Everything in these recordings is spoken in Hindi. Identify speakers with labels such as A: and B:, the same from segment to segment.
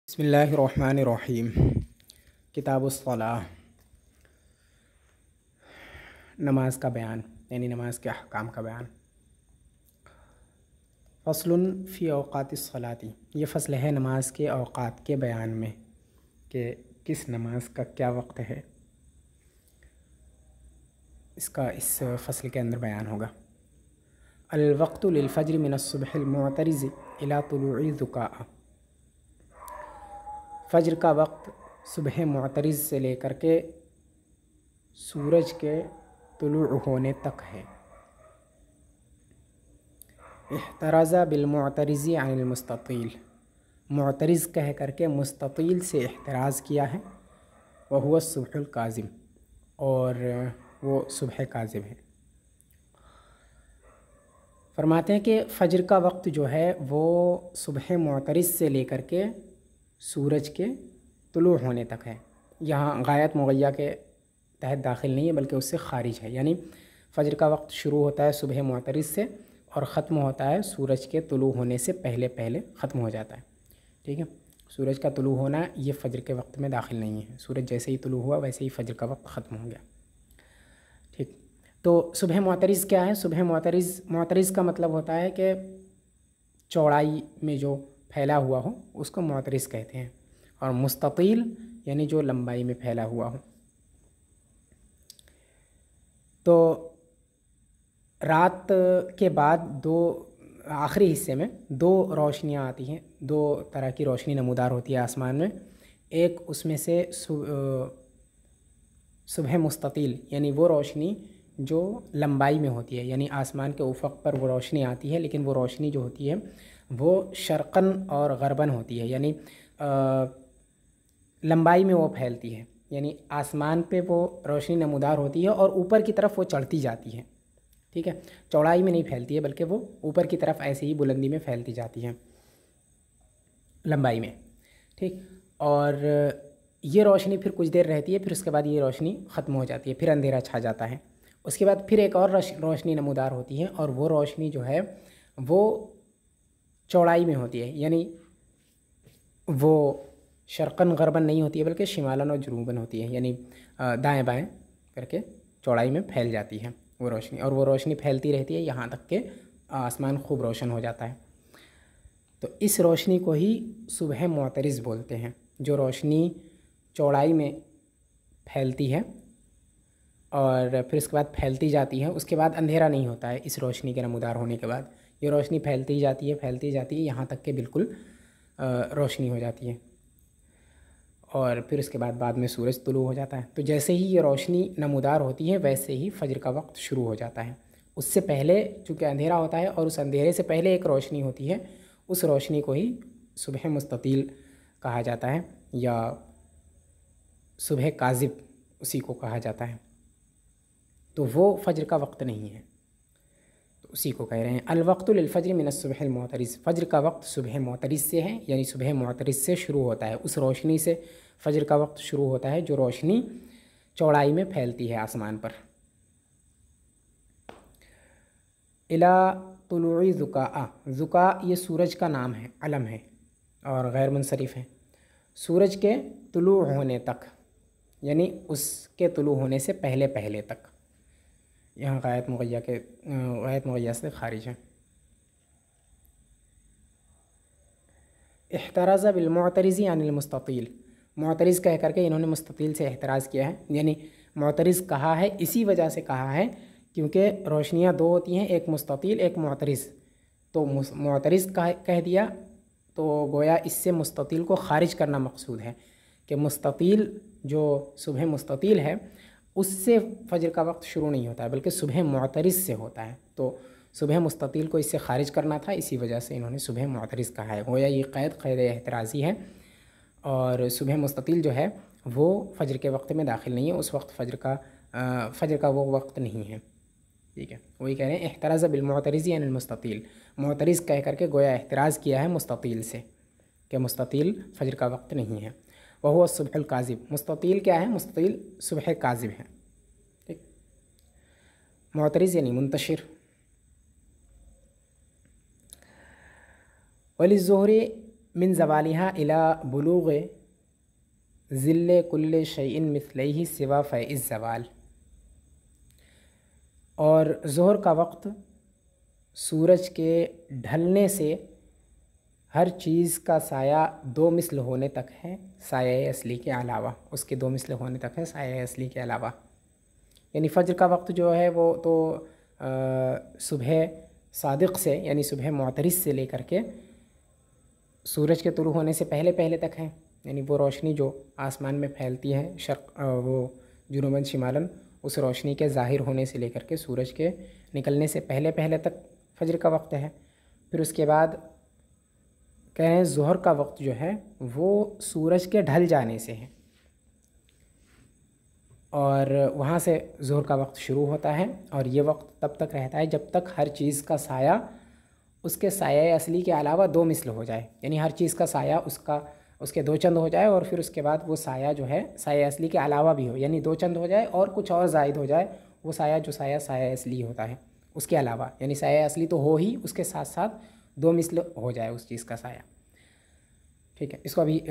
A: बिस्मिल्लाहिर्रहमानिर्रहीम। किताबुस्सलाह, नमाज का बयान यानी नमाज के अहकाम का बयान। फ़स्लुन फ़ी औक़ातिस्सलाती, ये फ़स्ल है नमाज के औक़ात के बयान में कि किस नमाज का क्या वक्त है, इसका इस फ़स्ल के अंदर बयान होगा। अल वक़्तु लिल फ़ज्र मिनस्सुबहिल मुअतरिज़ इला तुलूइ ज़ुकाअ, फ़ज्र का वक्त सुबह मुअतरिज़ से लेकर के सूरज के तुलू होने तक है। इहतराज़ा बिल मुअतरिज़ी अनिल मुस्ततील, मुअतरिज़ कह करके मुस्ततील से एहतराज़ किया है। वह हुआ सुबहुल काज़िम, और वो सुबह काज़िम है। फरमाते हैं कि फ़ज्र का वक्त जो है वो सुबह मुअतरिज़ से लेकर के सूरज के तुलू होने तक है। यहाँ गायत मुग़य्या के तहत दाखिल नहीं है बल्कि उससे ख़ारिज है। यानी फ़ज्र का वक्त शुरू होता है सुबह मुअतरिज़ से और ख़त्म होता है सूरज के तुलू होने से पहले पहले ख़त्म हो जाता है। ठीक है, सूरज का तुलू होना ये फ़ज्र के वक्त में दाखिल नहीं है। सूरज जैसे ही तुलू हुआ वैसे ही फ़ज्र का वक्त ख़त्म हो गया। ठीक, तो सुबह मुअतरिज़ क्या है? सुबह मुअतरिज़ का मतलब होता है कि चौड़ाई में जो फैला हुआ हो उसको मुअतरिज़ कहते हैं, और मुस्ततील यानी जो लंबाई में फैला हुआ हो। तो रात के बाद दो आखिरी हिस्से में दो रोशनियाँ आती हैं, दो तरह की रोशनी नमूदार होती है आसमान में। एक उसमें से सुबह मुस्ततील यानी वो रोशनी जो लंबाई में होती है, यानी आसमान के उफ़क़ पर वो रोशनी आती है, लेकिन वो रोशनी जो होती है वो शर्क़न और ग़रबन होती है, यानी लंबाई में वो फैलती है। यानी आसमान पे वो रोशनी नमूदार होती है और ऊपर की तरफ वो चढ़ती जाती है। ठीक है, चौड़ाई में नहीं फैलती है बल्कि वो ऊपर की तरफ ऐसे ही बुलंदी में फैलती जाती है, लंबाई में। ठीक, और ये रोशनी फिर कुछ देर रहती है, फिर उसके बाद ये रोशनी ख़त्म हो जाती है, फिर अंधेरा छा जाता है। उसके बाद फिर एक और रोशनी नमूदार होती है, और वो रोशनी जो है वो चौड़ाई में होती है, यानी वो शर्क़न ग़रबन नहीं होती है बल्कि शिमालन और जुनूबन होती है, यानी दाएं बाएं करके चौड़ाई में फैल जाती है वो रोशनी, और वो रोशनी फैलती रहती है यहाँ तक कि आसमान खूब रोशन हो जाता है। तो इस रोशनी को ही सुबह मुअतरिज़ बोलते हैं, जो रोशनी चौड़ाई में फैलती है और फिर उसके बाद फैलती जाती है। उसके बाद अंधेरा नहीं होता है इस रोशनी के नमूदार होने के बाद। ये रोशनी फैलती जाती है यहाँ तक कि बिल्कुल रोशनी हो जाती है, और फिर उसके बाद में सूरज तुलू हो जाता है। तो जैसे ही ये रोशनी नमूदार होती है वैसे ही फ़ज्र का वक्त शुरू हो जाता है। उससे पहले चूँकि अंधेरा होता है और उस अंधेरे से पहले एक रोशनी होती है, उस रोशनी को ही सुबह मुस्ततील कहा जाता है, या सुबह काज़िब उसी को कहा जाता है। तो वो फ़ज्र का वक्त नहीं है, तो उसी को कह रहे हैं अल वक़्तु लिल फ़ज्र मिनस्सुबहिल मुअतरिज़। फ़ज्र का वक्त सुबह मुअतरिज़ से है, यानी सुबह मुअतरिज़ से शुरू होता है। उस रोशनी से फ़ज्र का वक्त शुरू होता है जो रोशनी चौड़ाई में फैलती है आसमान पर। इला तुलूइ ज़ुकाअ, ज़ुका ये सूरज का नाम है, अलम है और गैर मुनसरिफ़ है। सूरज के तुलू होने तक, यानी उसके तुलू होने से पहले पहले तक। यहाँ गायत मुग़य्या से ख़ारिज है। इहतराज़ा बिल मुअतरिज़ी अनिल मुस्ततील, मुअतरिज़ कह करके इन्होंने मुस्ततील से एहतराज़ किया है, यानी मुअतरिज़ कहा है इसी वजह से कहा है क्योंकि रोशनियाँ दो होती हैं, एक मुस्ततील एक मुअतरिज़। तो मुअतरिज़ कह दिया तो गोया इससे मुस्ततील को ख़ारिज करना मकसूद है कि मुस्ततील जो सुबह मुस्ततील है उससे फ़ज्र का वक्त शुरू नहीं होता है बल्कि सुबह मुअतरिज़ से होता है। तो सुबह मुस्ततील को इससे ख़ारिज करना था, इसी वजह से इन्होंने सुबह मुअतरिज़ कहा है। गोया ये क़ैद एहतराज़ी है, और सुबह मुस्ततील जो है वो फ़ज्र के वक्त में दाखिल नहीं है। उस वक्त फ़ज्र का वो वक्त नहीं है। ठीक है, वही कह रहे हैं इहतराज़ बिल मुअतरिज़ी अनिल मुस्ततील, मुअतरिज़ कह करके गोया एहतराज़ किया है मुस्ततील से कि मुस्ततील फ़ज्र का वक्त नहीं है। वह हुआ सुबहुल काज़िब, मुस्ततील क्या है? मुस्ततील सुबह काज़िब है। ठीक, मुअतरिज़ यानी मुंतशिर। वलिज़्ज़ुहरी मिन ज़वालिहा इला बुलूग़ ज़िल्ल कुल्ल शैइन मिस्लैहि सिवा फ़ैज़ ज़वाल। और ज़ोहर का वक्त सूरज के ढलने से हर चीज़ का साया दो मिसल होने तक है साया असली के अलावा, उसके दो मिसल होने तक है साया असली के अलावा। यानी फ़ज्र का वक्त जो है वो तो सुबह सादिक़ से यानी सुबह मुअतरिज़ से लेकर के सूरज के तुलू होने से पहले पहले तक है। यानी वो रोशनी जो आसमान में फैलती है वो जुनूबन शिमालन, उस रोशनी के ज़ाहिर होने से लेकर के सूरज के निकलने से पहले पहले तक फ़ज्र का वक्त है। फिर उसके बाद कह रहे हैं ज़ोहर का वक्त जो है वो सूरज के ढल जाने से है, और वहाँ से ज़ोहर का वक्त शुरू होता है। और ये वक्त तब तक रहता है जब तक हर चीज़ का साया उसके साया असली के अलावा दो मिसल हो जाए। यानी हर चीज़ का साया उसके दो चंद हो जाए, और फिर उसके बाद वो साया जो है साया असली के अलावा भी हो, यानी दो चंद हो जाए और कुछ और ज़ायद हो जाए वो साया जो साया असली होता है उसके अलावा। यानी साया असली तो हो ही, उसके साथ साथ दो मिसल हो जाए उस चीज़ का साया। ठीक है, इसको अभी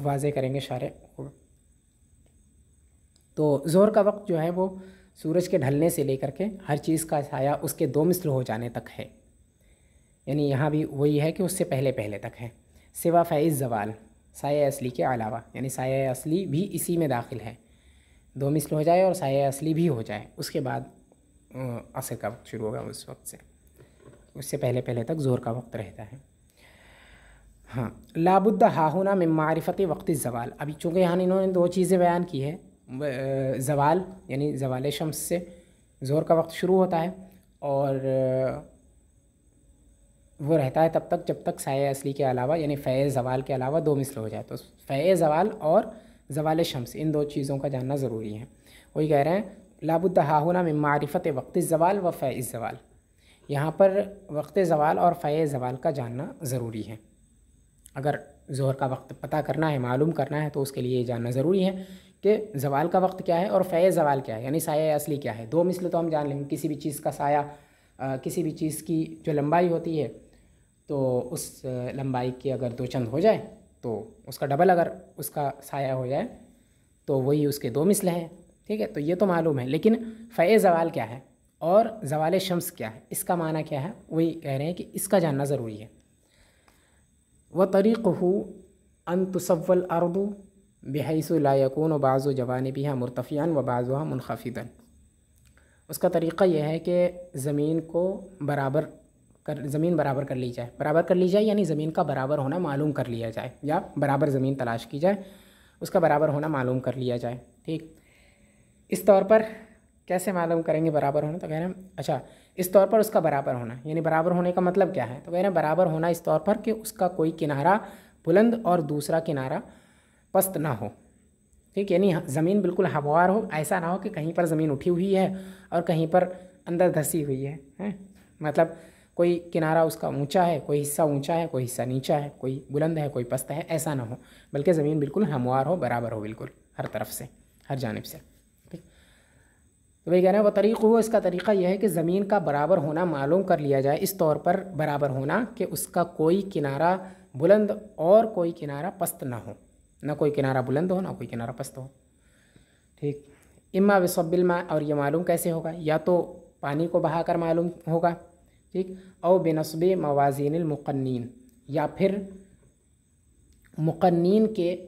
A: वाज़े करेंगे शारे। तो ज़ोहर का वक्त जो है वो सूरज के ढलने से लेकर के हर चीज़ का साया उसके दो मिसल हो जाने तक है। यानी यहाँ भी वही है कि उससे पहले पहले तक है। सिवा फ़ैज़ ज़वाल, साया असली के अलावा, यानी साया असली भी इसी में दाखिल है। दो मिसल हो जाए और साया असली भी हो जाए, उसके बाद असर का वक्त शुरू होगा उस वक्त से, उससे पहले पहले तक ज़ोहर का वक्त रहता है। हाँ, लाबुद्दा हाहुना मिन मारिफती वक्त ज़वाल। अभी चूँकि यहाँ इन्होंने दो चीज़ें बयान की है, ज़वाल यानी ज़वाल शम्स से ज़ोहर का वक्त शुरू होता है, और वो रहता है तब तक जब तक साया असली के अलावा यानी फ़ैज़ ज़वाल के अलावा दो मिसल हो जाए। तो फ़ैज़ ज़वाल और ज़वाल शम्स, इन दो चीज़ों का जानना ज़रूरी है। वही कह रहे हैं लाबुद्दा हाहुना मिन मारिफत वक्त ज़वाल व फ़ैज़ ज़वाल। यहाँ पर वक्त ज़वाल और फ़ैज़ ज़वाल का जानना ज़रूरी है। अगर ज़ोहर का वक्त पता करना है, मालूम करना है, तो उसके लिए ये जानना ज़रूरी है कि ज़वाल का वक्त क्या है और फ़ैज़ ज़वाल क्या है, यानी साया असली क्या है। दो मिसल तो हम जान लेंगे, किसी भी चीज़ का साया, किसी भी चीज़ की जो लंबाई होती है तो उस लंबाई के अगर दो चंद हो जाए तो उसका डबल अगर उसका साया हो जाए तो वही उसके दो मिसल हैं। ठीक है, तो ये तो मालूम है, लेकिन फ़ैज़ ज़वाल क्या है और ज़वाल शम्स क्या है, इसका माना क्या है, वही कह रहे हैं कि इसका जानना ज़रूरी है। व तरीक़हु अन तुसव्वल अर्दु बिहैसु ला यकूनु बाज़ु जवानिबिहा मुर्तफ़िअन व बाज़ुहा मुनख़फ़िदन। उसका तरीक़ा यह है कि ज़मीन बराबर कर ली जाए। बराबर कर ली जाए यानी ज़मीन का बराबर होना मालूम कर लिया जाए, या बराबर ज़मीन तलाश की जाए, उसका बराबर होना मालूम कर लिया जाए। ठीक, इस तौर पर कैसे मालूम करेंगे बराबर होना, तो कह रहे हैं अच्छा इस तौर पर उसका बराबर होना, यानी बराबर होने का मतलब क्या है, तो कह रहे हैं बराबर होना इस तौर पर कि उसका कोई किनारा बुलंद और दूसरा किनारा पस्त ना हो। ठीक, यानी ज़मीन बिल्कुल हमवार हो, ऐसा ना हो कि कहीं पर ज़मीन उठी हुई है और कहीं पर अंदर धंसी हुई है? मतलब कोई किनारा उसका ऊंचा है, कोई हिस्सा ऊंचा है, कोई हिस्सा नीचा है, कोई बुलंद है, कोई पस्त है, ऐसा ना हो, बल्कि ज़मीन बिल्कुल हमवार हो, बराबर हो, बिल्कुल हर तरफ से, हर जानिब से। ठीक, तो वही कह रहे हैं वो तरीक़ हो, इसका तरीक़ा यह है कि ज़मीन का बराबर होना मालूम कर लिया जाए, इस तौर पर बराबर होना कि उसका कोई किनारा बुलंद और कोई किनारा पस्त ना हो, ना कोई किनारा बुलंद हो ना कोई किनारा पस्त हो। ठीक, इम्मा बिसब्बिल मा, और ये मालूम कैसे होगा, या तो पानी को बहाकर मालूम होगा, ठीक, और बेनस्बे मवाज़ीनिल मुक़न्नीन, या फिर मुक़न्नीन के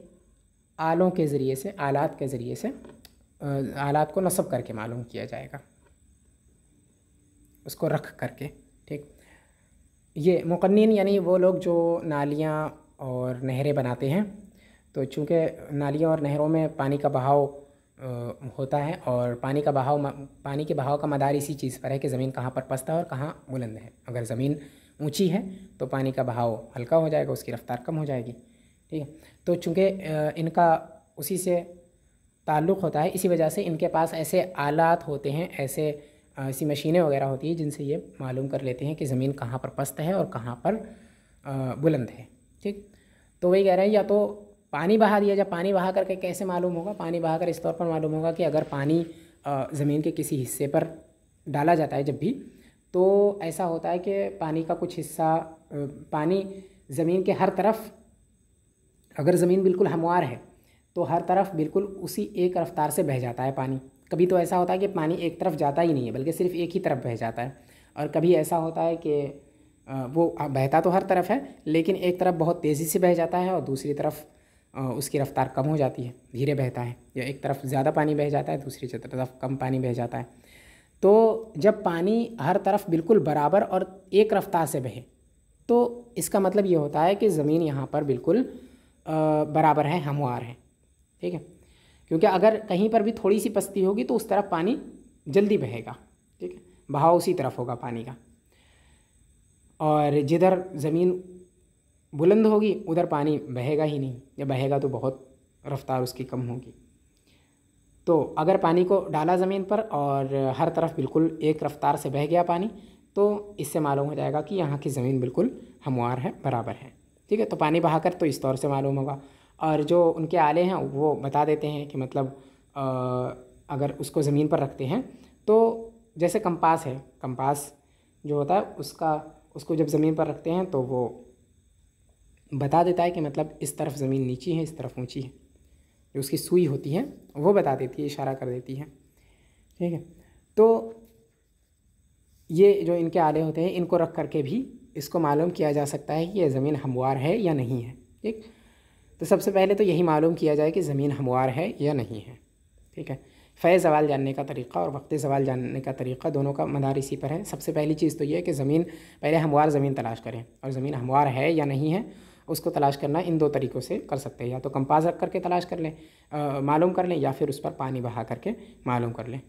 A: आलों के ज़रिए से, आलात के ज़रिए से, आलात को नस्ब करके मालूम किया जाएगा, उसको रख करके। ठीक, ये मुक़न्नीन यानी वो लोग जो नालियाँ और नहरें बनाते हैं, तो चूँकि नालियों और नहरों में पानी का बहाव होता है, और पानी के बहाव का मदार इसी चीज़ पर है कि ज़मीन कहाँ पर पस्त है और कहाँ बुलंद है। अगर ज़मीन ऊंची है तो पानी का बहाव हल्का हो जाएगा, उसकी रफ्तार कम हो जाएगी। ठीक है, तो चूँकि इनका उसी से ताल्लुक़ होता है, इसी वजह से इनके पास ऐसे आलात होते हैं, ऐसी मशीनें वगैरह होती हैं जिनसे ये मालूम कर लेते हैं कि ज़मीन कहाँ पर पस्त है और कहाँ पर बुलंद है। ठीक, तो वही कह रहे हैं या तो पानी बहा दिया जाए। पानी बहा करके कैसे मालूम होगा, पानी बहा कर इस तौर पर मालूम होगा कि अगर पानी ज़मीन के किसी हिस्से पर डाला जाता है जब भी, तो ऐसा होता है कि पानी का कुछ हिस्सा, पानी ज़मीन के हर तरफ अगर ज़मीन बिल्कुल हमवार है तो हर तरफ बिल्कुल उसी एक रफ्तार से बह जाता है पानी। कभी तो ऐसा होता है कि पानी एक तरफ जाता ही नहीं है बल्कि सिर्फ एक ही तरफ बह जाता है, और कभी ऐसा होता है कि वो बहता तो हर तरफ है लेकिन एक तरफ बहुत तेज़ी से बह जाता है और दूसरी तरफ उसकी रफ्तार कम हो जाती है, धीरे बहता है, या एक तरफ ज़्यादा पानी बह जाता है दूसरी तरफ कम पानी बह जाता है। तो जब पानी हर तरफ बिल्कुल बराबर और एक रफ्तार से बहे तो इसका मतलब ये होता है कि ज़मीन यहाँ पर बिल्कुल बराबर है, हमवार है। ठीक है, क्योंकि अगर कहीं पर भी थोड़ी सी पस्ती होगी तो उस तरफ पानी जल्दी बहेगा। ठीक है, बहाव उसी तरफ होगा पानी का, और जिधर ज़मीन बुलंद होगी उधर पानी बहेगा ही नहीं, या बहेगा तो बहुत रफ्तार उसकी कम होगी। तो अगर पानी को डाला ज़मीन पर और हर तरफ बिल्कुल एक रफ्तार से बह गया पानी, तो इससे मालूम हो जाएगा कि यहाँ की ज़मीन बिल्कुल हमवार है, बराबर है। ठीक है, तो पानी बहाकर तो इस तौर से मालूम होगा। और जो उनके आले हैं वो बता देते हैं कि मतलब अगर उसको ज़मीन पर रखते हैं तो जैसे कंपास है, कंपास जो होता है उसको जब ज़मीन पर रखते हैं तो वो बता देता है कि मतलब इस तरफ ज़मीन नीची है, इस तरफ ऊंची है। जो उसकी सुई होती है वो बता देती है, इशारा कर देती है। ठीक है, तो ये जो इनके आले होते हैं इनको रख करके भी इसको मालूम किया जा सकता है कि यह ज़मीन हमवार है या नहीं है। ठीक, तो सबसे पहले तो यही मालूम किया जाए कि ज़मीन हमवार है या नहीं है। ठीक है, फ़े ज़वाल जानने का तरीक़ा और वक्त ज़वाल जानने का तरीक़ा दोनों का मदार इसी पर है। सबसे पहली चीज़ तो ये है कि ज़मीन, पहले हमवार ज़मीन तलाश करें, और ज़मीन हमवार है या नहीं है उसको तलाश करना इन दो तरीक़ों से कर सकते हैं। या तो कंपास रख करके तलाश कर लें, मालूम कर लें, या फिर उस पर पानी बहा करके मालूम कर लें।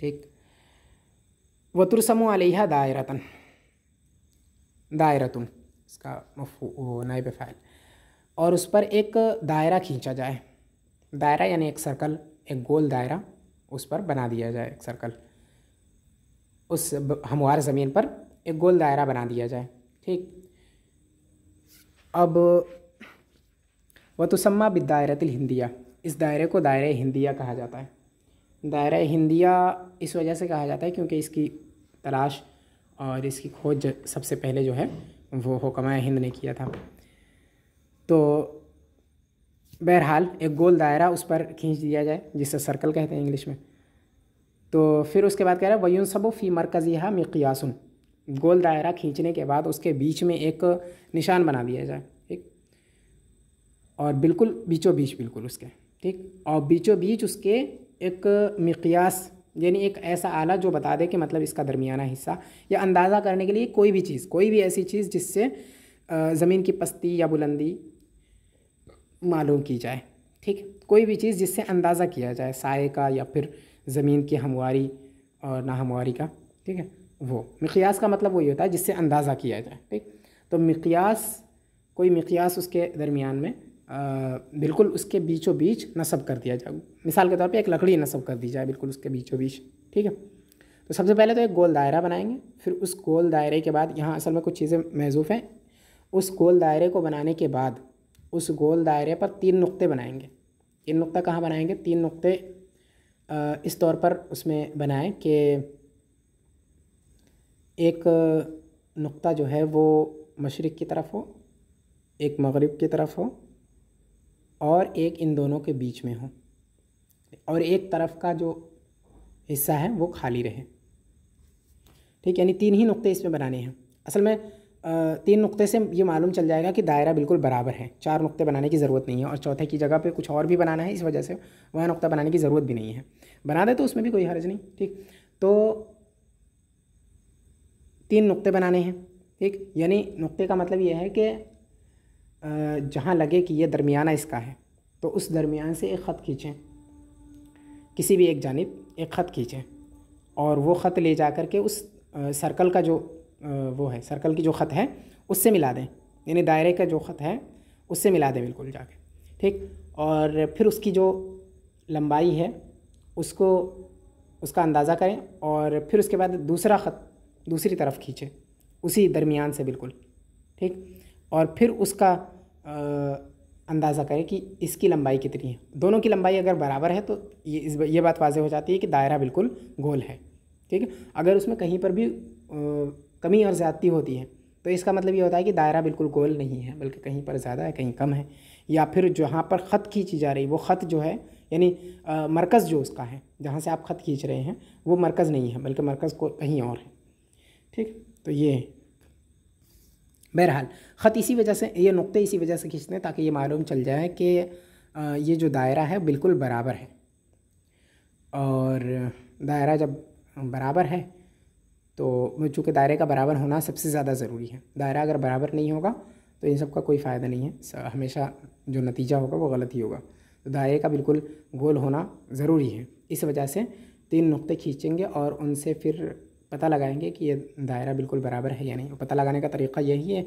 A: ठीक, वतुरसमु अलैहा दायरतन, दायरतुन इसका नाइब फ़ाइल, और उस पर एक दायरा खींचा जाए। दायरा यानी एक सर्कल, एक गोल दायरा उस पर बना दिया जाए। एक सर्कल उस हमवार ज़मीन पर एक गोल दायरा बना दिया जाए। ठीक, अब वतुसम्मा बिद्दायरतिल हिंदिया, इस दायरे को दायरे हिंदिया कहा जाता है। दायरा हिंदिया इस वजह से कहा जाता है क्योंकि इसकी तलाश और इसकी खोज सबसे पहले जो है वो हुक्माए हिंद ने किया था। तो बहरहाल एक गोल दायरा उस पर खींच दिया जाए, जिसे सर्कल कहते हैं इंग्लिश में। तो फिर उसके बाद कह रहा है वयुनसबु फ़ी मरकज़िहा मिक़यासुन, गोल दायरा खींचने के बाद उसके बीच में एक निशान बना दिया जाए। ठीक, और बिल्कुल बीचों बीच बिल्कुल उसके, ठीक, और बीचों बीच उसके एक मिक़यास यानी एक ऐसा आला जो बता दे कि मतलब इसका दरमियाना हिस्सा, या अंदाज़ा करने के लिए कोई भी चीज़, कोई भी ऐसी चीज़ जिससे ज़मीन की पस्ती या बुलंदी मालूम की जाए। ठीक, कोई भी चीज़ जिससे अंदाज़ा किया जाए साए का या फिर ज़मीन की हमवारी और नाहमवारी का। ठीक है, वो मिक़यास का मतलब वही होता है जिससे अंदाज़ा किया जाए। ठीक, तो मिक़यास, कोई मिक़यास उसके दरमियान में बिल्कुल उसके बीचों बीच नस्ब कर दिया जाए। मिसाल के तौर पे एक लकड़ी नस्ब कर दी जाए बिल्कुल उसके बीचों बीच। ठीक है, तो सबसे पहले तो एक गोल दायरा बनाएंगे, फिर उस गोल दायरे के बाद यहाँ असल में कुछ चीज़ें महज़ूफ़ हैं। उस गोल दायरे को बनाने के बाद उस गोल दायरे पर 3 नुक्ते बनाएंगे। 3 नुक्ता कहाँ बनाएंगे? 3 नुक्ते इस तौर पर उसमें बनाएं कि एक नुक्ता जो है वो मशरिक़ की तरफ हो, एक मगरिब की तरफ हो, और एक इन दोनों के बीच में हो, और एक तरफ का जो हिस्सा है वो खाली रहे। ठीक, यानी 3 ही नुक्ते इसमें बनाने हैं। असल में 3 नुक्ते से ये मालूम चल जाएगा कि दायरा बिल्कुल बराबर है, 4 नुक्ते बनाने की ज़रूरत नहीं है, और चौथे की जगह पे कुछ और भी बनाना है, इस वजह से वह नुक्ता बनाने की ज़रूरत भी नहीं है। बना दे तो उसमें भी कोई हर्ज नहीं। ठीक, तो 3 नुक्ते बनाने हैं। ठीक, यानी नुक्ते का मतलब ये है कि जहाँ लगे कि ये दरमियाना इसका है तो उस दरमियान से एक ख़त खींचें, किसी भी एक जानिब एक ख़त खींचें, और वो ख़त ले जा कर के उस सर्कल का जो वो है, सर्कल की जो ख़त है उससे मिला दें, यानी दायरे का जो ख़त है उससे मिला दें बिल्कुल जाके। ठीक, और फिर उसकी जो लंबाई है उसको, उसका अंदाज़ा करें, और फिर उसके बाद दूसरा ख़त दूसरी तरफ खींचें उसी दरमियान से बिल्कुल। ठीक, और फिर उसका अंदाज़ा करें कि इसकी लंबाई कितनी है। दोनों की लंबाई अगर बराबर है तो ये बात वाज़ेह हो जाती है कि दायरा बिल्कुल गोल है। ठीक है, अगर उसमें कहीं पर भी कमी और ज़्यादती होती है तो इसका मतलब ये होता है कि दायरा बिल्कुल गोल नहीं है, बल्कि कहीं पर ज़्यादा है, कहीं कम है, या फिर जहाँ पर ख़त खींची जा रही वो ख़त जो है यानी मरकज़ जो उसका है, जहाँ से आप ख़त खींच रहे हैं वो मरकज़ नहीं है, बल्कि मरकज़ को कहीं और है। ठीक, तो ये बहरहाल ख़त इसी वजह से, ये नुक्ते इसी वजह से खींचते हैं ताकि ये मालूम चल जाए कि ये जो दायरा है बिल्कुल बराबर है। और दायरा जब बराबर है तो चूँकि दायरे का बराबर होना सबसे ज़्यादा ज़रूरी है। दायरा अगर बराबर नहीं होगा तो इन सब का कोई फ़ायदा नहीं है, हमेशा जो नतीजा होगा वो गलत ही होगा। तो दायरे का बिल्कुल गोल होना ज़रूरी है। इस वजह से 3 नुक्ते खींचेंगे और उनसे फिर पता लगाएंगे कि ये दायरा बिल्कुल बराबर है या नहीं। पता लगाने का तरीक़ा यही है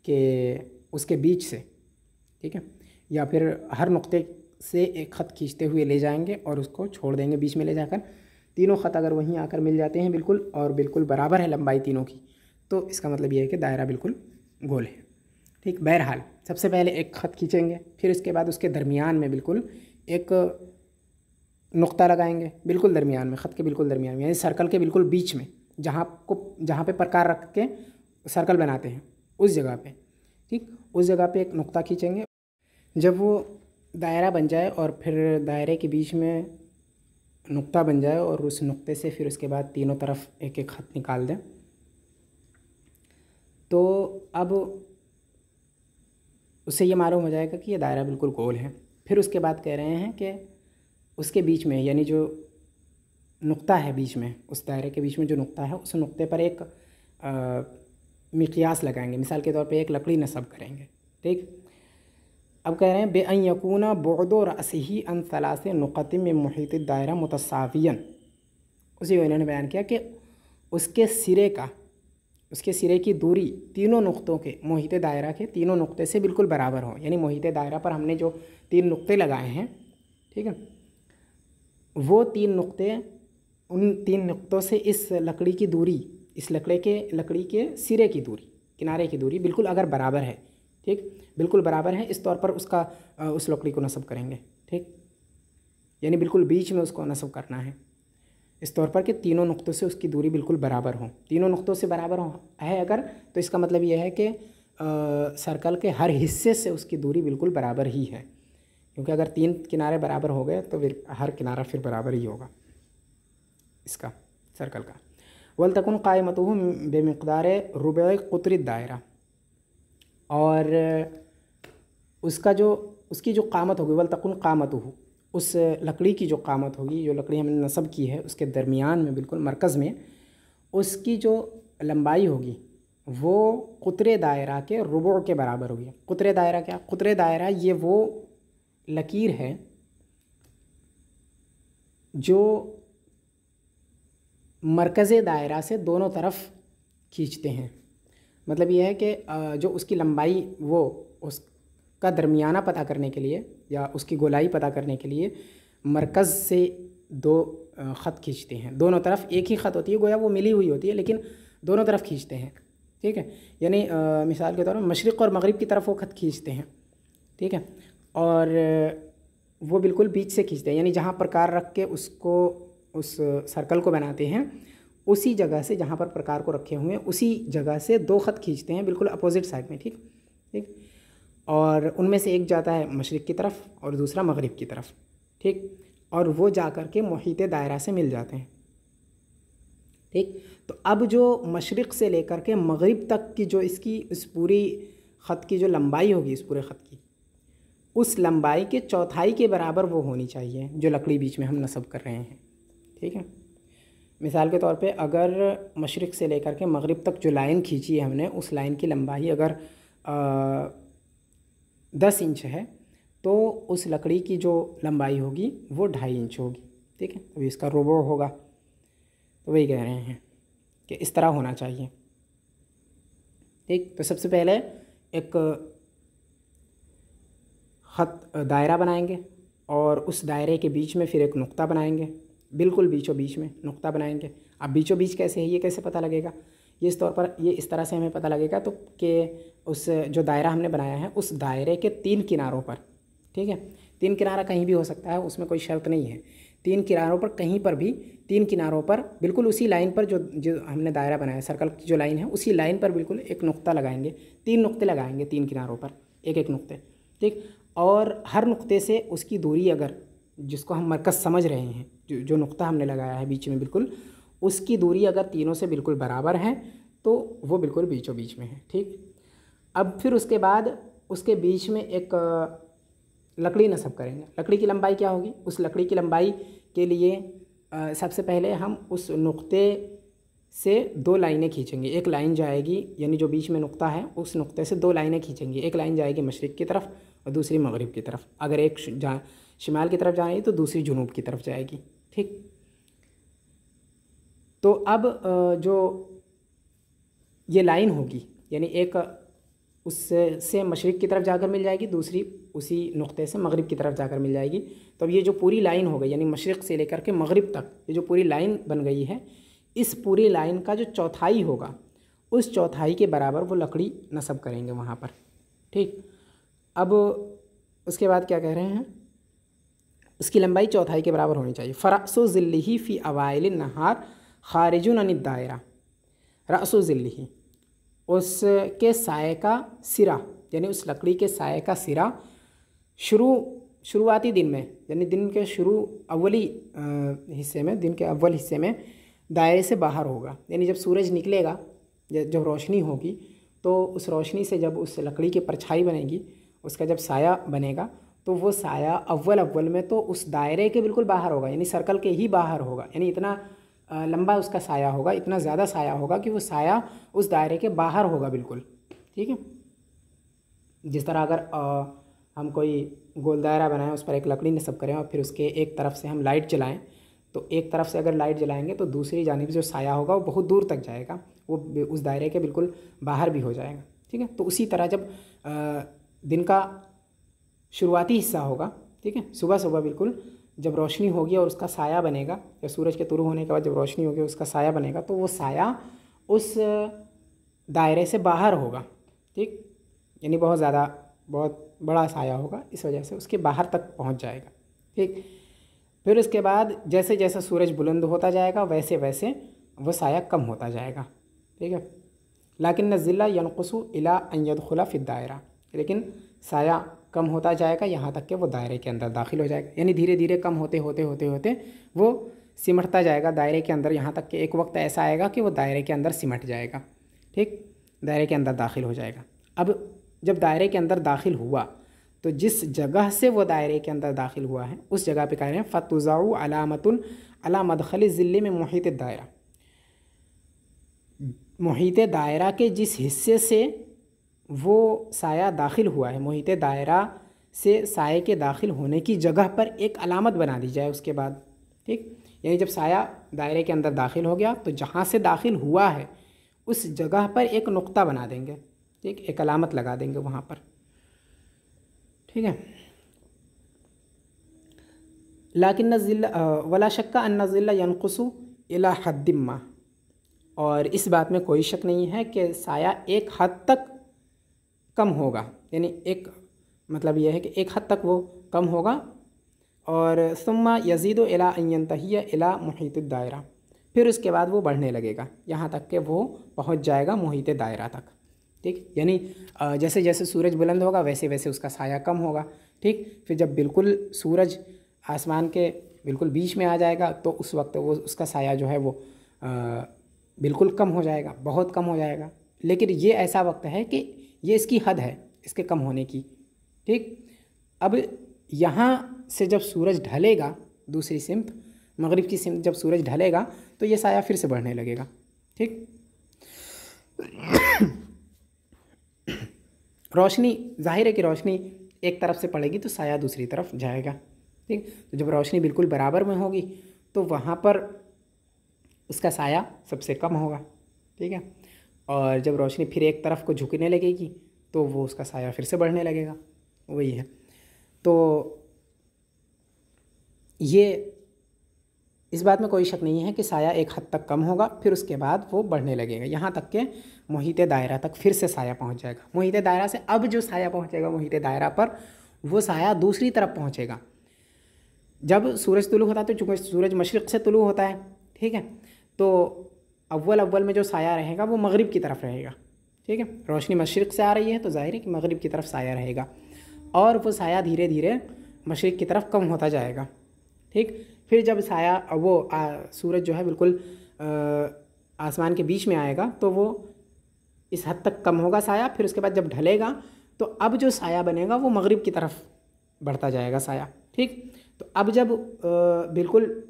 A: कि उसके बीच से, ठीक है, या फिर हर नुक्ते से एक ख़त खींचते हुए ले जाएंगे और उसको छोड़ देंगे बीच में ले जाकर। तीनों ख़त अगर वहीं आकर मिल जाते हैं बिल्कुल और बिल्कुल बराबर है लंबाई तीनों की, तो इसका मतलब ये है कि दायरा बिल्कुल गोल है। ठीक, बहरहाल सबसे पहले एक ख़त खींचेंगे, फिर उसके बाद उसके दरमियान में बिल्कुल एक नुक्ता लगाएंगे, बिल्कुल दरमियान में, ख़त के बिल्कुल दरमियान में, यानी सर्कल के बिल्कुल बीच में, जहाँ पे प्रकार रख के सर्कल बनाते हैं उस जगह पे। ठीक, उस जगह पे एक नुक्ता खींचेंगे। जब वो दायरा बन जाए और फिर दायरे के बीच में नुक्ता बन जाए और उस नुक्ते से फिर उसके बाद तीनों तरफ एक एक ख़त निकाल दें, तो अब उससे ये मालूम हो जाएगा कि ये दायरा बिल्कुल गोल है। फिर उसके बाद कह रहे हैं कि उसके बीच में, यानी जो नुक्ता है बीच में, उस दायरे के बीच में जो नुक्ता है, उस नुक्ते पर एक मिक़यास लगाएंगे। मिसाल के तौर पे एक लकड़ी नस्ब करेंगे। ठीक, अब कह रहे हैं बेअन यकूना बुअदु रअसिही अन सलासे नुक़तिन मिन मुहीत दायरा मुतसावियन। उसी को इन्होंने बयान किया कि उसके सिरे की दूरी तीनों नुक्तों के, मुहीत दायरा के तीनों नुक्ते से बिल्कुल बराबर हो। यानी मुहीत दायरा पर हमने जो 3 नुक्ते लगाए हैं, ठीक है, वो 3 नुक्ते, उन 3 नुक्तों से इस लकड़ी की दूरी, इस लकड़ी के सिरे की दूरी, किनारे की दूरी बिल्कुल अगर बराबर है, ठीक, बिल्कुल बराबर है, इस तौर पर उस लकड़ी को नस्ब करेंगे। ठीक, यानी बिल्कुल बीच में उसको नस्ब करना है, इस तौर पर कि तीनों नुक्तों से उसकी दूरी बिल्कुल बराबर हो। तीनों नुक्तों से बराबर है अगर, तो इसका मतलब यह है कि सर्कल के हर हिस्से से उसकी दूरी बिल्कुल बराबर ही है, क्योंकि अगर 3 किनारे बराबर हो गए तो फिर हर किनारा फिर बराबर ही होगा इसका, सर्कल का। वलतकुन कायमतुहु बेमिक़दार रुबअ क़ुत्र दायरा, और उसकी जो कामत होगी, वलतकुन कामतुहु, उस लकड़ी की जो कामत होगी, जो लकड़ी हमने नस्ब की है, उसके दरमियान में बिल्कुल मरकज़ में उसकी जो लंबाई होगी वो क़ुत्र दायरा के रुबअ के बराबर होगी। क़ुत्र दायरा क्या? क़ुत्र दायरा ये वो लकीर है जो मरकज़ दायरा से दोनों तरफ खींचते हैं। मतलब ये है कि जो उसकी लंबाई, वो उसका दरमियाना पता करने के लिए या उसकी गोलाई पता करने के लिए मरकज़ से 2 ख़त खींचते हैं। दोनों तरफ एक ही ख़त होती है, गोया वो मिली हुई होती है, लेकिन दोनों तरफ खींचते हैं। ठीक है, यानी मिसाल के तौर पर मशरिक़ और मगरिब की तरफ वो ख़त खींचते हैं। ठीक है, और वो बिल्कुल बीच से खींचते हैं, यानी जहाँ प्रकार रख के उसको, उस सर्कल को बनाते हैं, उसी जगह से, जहाँ पर प्रकार को रखे हुए हैं उसी जगह से 2 ख़त खींचते हैं, बिल्कुल अपोजिट साइड में। ठीक ठीक, और उनमें से एक जाता है मशरिक़ की तरफ और दूसरा मगरिब की तरफ। ठीक, और वो जा कर के मुहीत दायरा से मिल जाते हैं। ठीक, तो अब जो मशरिक़ से लेकर के मगरिब तक की जो इसकी इस पूरी ख़त की जो लंबाई होगी, इस पूरे ख़त की, उस लंबाई के चौथाई के बराबर वो होनी चाहिए जो लकड़ी बीच में हम नस्ब कर रहे हैं। ठीक है, मिसाल के तौर पे अगर मशरिक़ से लेकर के मगरिब तक जो लाइन खींची है हमने, उस लाइन की लंबाई अगर 10 इंच है, तो उस लकड़ी की जो लंबाई होगी वो 2.5 इंच होगी। ठीक है, तो इसका रुबअ होगा। तो वही कह रहे हैं कि इस तरह होना चाहिए। ठीक, तो सबसे पहले एक ख़त दायरा बनाएंगे और उस दायरे के बीच में फिर एक नुक्ता बनाएंगे, बिल्कुल बीचों बीच में नुक्ता बनाएंगे। अब बीचों बीच कैसे है, ये कैसे पता लगेगा? ये इस तौर पर, ये इस तरह से हमें पता लगेगा तो कि उस जो दायरा हमने बनाया है, उस दायरे के 3 किनारों पर, ठीक है, 3 किनारा कहीं भी हो सकता है, उसमें कोई शर्त नहीं है, तीन किनारों पर कहीं पर भी, तीन किनारों पर बिल्कुल उसी लाइन पर जो जो हमने दायरा बनाया, सर्कल की जो लाइन है उसी लाइन पर बिल्कुल एक नुक्ता लगाएंगे, तीन नुक्ते लगाएंगे तीन किनारों पर, एक एक नुक्ते, ठीक। और हर नुक्ते से उसकी दूरी, अगर जिसको हम मरकज़ समझ रहे हैं, जो नुक्ता हमने लगाया है बीच में बिल्कुल, उसकी दूरी अगर तीनों से बिल्कुल बराबर है तो वो बिल्कुल बीचों बीच में है, ठीक। अब फिर उसके बाद उसके बीच में एक लकड़ी नस्ब करेंगे। लकड़ी की लंबाई क्या होगी? उस लकड़ी की लंबाई के लिए सबसे पहले हम उस नुक्ते से दो लाइनें खींचेंगे। एक लाइन जाएगी, यानी जो बीच में नुक्ता है उस नुक्ते से दो लाइनें खींचेंगे। एक लाइन जाएगी मशरिक़ की तरफ और दूसरी मगरिब की तरफ। अगर एक शिमाल की तरफ जाएगी तो दूसरी जुनूब की तरफ जाएगी, ठीक। तो अब जो ये लाइन होगी, यानी एक उससे मशरिक़ की तरफ जाकर मिल जाएगी, दूसरी उसी नुक्ते से मगरिब की तरफ जाकर मिल जाएगी। तो अब ये जो पूरी लाइन हो गई, यानी मशरिक़ से लेकर के मगरिब तक ये जो पूरी लाइन बन गई है, इस पूरी लाइन का जो चौथाई होगा उस चौथाई के बराबर वो लकड़ी नस्ब करेंगे वहाँ पर, ठीक। अब उसके बाद क्या कह रहे हैं, उसकी लंबाई चौथाई के बराबर होनी चाहिए। फ़रअसु ज़िल्लिही फ़ी अवाइल नहार खारिजुन अनिद दायरा। रअसु ज़िल्लिही, उसके साये का सिरा, यानी उस लकड़ी के साये का सिरा शुरुआती दिन में, यानी दिन के अव्वली हिस्से में, दिन के अव्वल हिस्से में दायरे से बाहर होगा। यानी जब सूरज निकलेगा, जब रोशनी होगी, तो उस रोशनी से जब उस लकड़ी की परछाई बनेगी, उसका जब साया बनेगा, तो वो साया अव्वल में तो उस दायरे के बिल्कुल बाहर होगा, यानी सर्कल के ही बाहर होगा। यानी इतना लंबा उसका साया होगा, इतना ज़्यादा साया होगा कि वो साया उस दायरे के बाहर होगा बिल्कुल, ठीक है। जिस तरह अगर हम कोई गोल दायरा बनाएं, उस पर एक लकड़ी नस्ब करें और फिर उसके एक तरफ से हम लाइट जलाएं, तो एक तरफ से अगर लाइट जलाएंगे तो दूसरी जानिब जो साया होगा वो बहुत दूर तक जाएगा, वो उस दायरे के बिल्कुल बाहर भी हो जाएगा, ठीक है। तो उसी तरह जब दिन का शुरुआती हिस्सा होगा, ठीक है, सुबह सुबह बिल्कुल जब रोशनी होगी और उसका साया बनेगा, या सूरज के तुलू होने के बाद जब रोशनी होगी उसका साया बनेगा, तो वो साया उस दायरे से बाहर होगा, ठीक। यानी बहुत बड़ा साया होगा, इस वजह से उसके बाहर तक पहुंच जाएगा, ठीक। फिर उसके बाद जैसे जैसे सूरज बुलंद होता जाएगा वैसे वैसे वो साया कम होता जाएगा, ठीक है। लाकिन नज़िल्ला यनक़ुसु इला अन यदख़ुला फ़ी दायरा, लेकिन साया कम होता जाएगा यहाँ तक कि वो दायरे के अंदर दाखिल हो जाएगा। यानी धीरे धीरे कम होते होते होते होते वो सिमटता जाएगा दायरे के अंदर, यहाँ तक कि एक वक्त ऐसा आएगा कि वो दायरे के अंदर सिमट जाएगा, ठीक, दायरे के अंदर दाखिल हो जाएगा। अब जब दायरे के अंदर दाखिल हुआ तो जिस जगह से वो दायरे के अंदर दाखिल हुआ है उस जगह पे कह रहे हैं फ़तुज़अउ अलामतुन अला मदख़लि ज़िल्लि में मुहीत दायरा। मुहीत दायरा के जिस हिस्से से वो साया दाखिल हुआ है, मुहीत दायरा से साये के दाखिल होने की जगह पर एक अलामत बना दी जाए उसके बाद, ठीक। यानी जब साया दायरे के अंदर दाखिल हो गया तो जहाँ से दाखिल हुआ है उस जगह पर एक नुक्ता बना देंगे, ठीक, एक अलामत लगा देंगे वहाँ पर, ठीक है। लाकिन ज़िल्ला वला शक्का अन्न ज़िल्ला यनक़ुसु इला हद्दिम मा, और इस बात में कोई शक नहीं है कि साया एक हद तक कम होगा। यानी एक मतलब यह है कि एक हद तक वो कम होगा, और सुम्मा यज़ीदु इला अन यंतहिया इला मुहीत दायरा, फिर उसके बाद वो बढ़ने लगेगा यहाँ तक कि वो पहुँच जाएगा मुहीत दायरा तक, ठीक। यानी जैसे जैसे सूरज बुलंद होगा वैसे वैसे उसका साया कम होगा, ठीक। फिर जब बिल्कुल सूरज आसमान के बिल्कुल बीच में आ जाएगा तो उस वक्त वो उसका साया जो है वो बिल्कुल कम हो जाएगा, बहुत कम हो जाएगा। लेकिन ये ऐसा वक्त है कि ये इसकी हद है इसके कम होने की, ठीक। अब यहाँ से जब सूरज ढलेगा, दूसरी सिमत मगरिब की सिमत जब सूरज ढलेगा तो ये साया फिर से बढ़ने लगेगा, ठीक। रोशनी, जाहिर है कि रोशनी एक तरफ से पड़ेगी तो साया दूसरी तरफ जाएगा, ठीक। तो जब रोशनी बिल्कुल बराबर में होगी तो वहाँ पर उसका साया सबसे कम होगा, ठीक है। और जब रोशनी फिर एक तरफ को झुकने लगेगी तो वो उसका साया फिर से बढ़ने लगेगा, वही है। तो ये इस बात में कोई शक नहीं है कि साया एक हद तक कम होगा, फिर उसके बाद वो बढ़ने लगेगा यहाँ तक के मुहीत दायरा तक फिर से साया पहुँच जाएगा। मुहीत दायरा से अब जो साया पहुँचेगा मुहीत दायरा पर, वो साया दूसरी तरफ पहुँचेगा, जब सूरज तुलू होता है तो चूँकि सूरज मशरिक़ से तुलू होता है, ठीक है, तो अव्वल में जो साया रहेगा वो मगरिब की तरफ रहेगा, ठीक है। रोशनी मशरिक़ से आ रही है तो ज़ाहिर है कि मगरिब की तरफ साया रहेगा, और वो साया धीरे धीरे मशरिक़ की तरफ कम होता जाएगा, ठीक। फिर जब साया सूरज जो है बिल्कुल आसमान के बीच में आएगा तो वो इस हद तक कम होगा साया। फिर उसके बाद जब ढलेगा तो अब जो साया बनेगा वो मगरिब की तरफ बढ़ता जाएगा साया, ठीक। तो अब जब बिल्कुल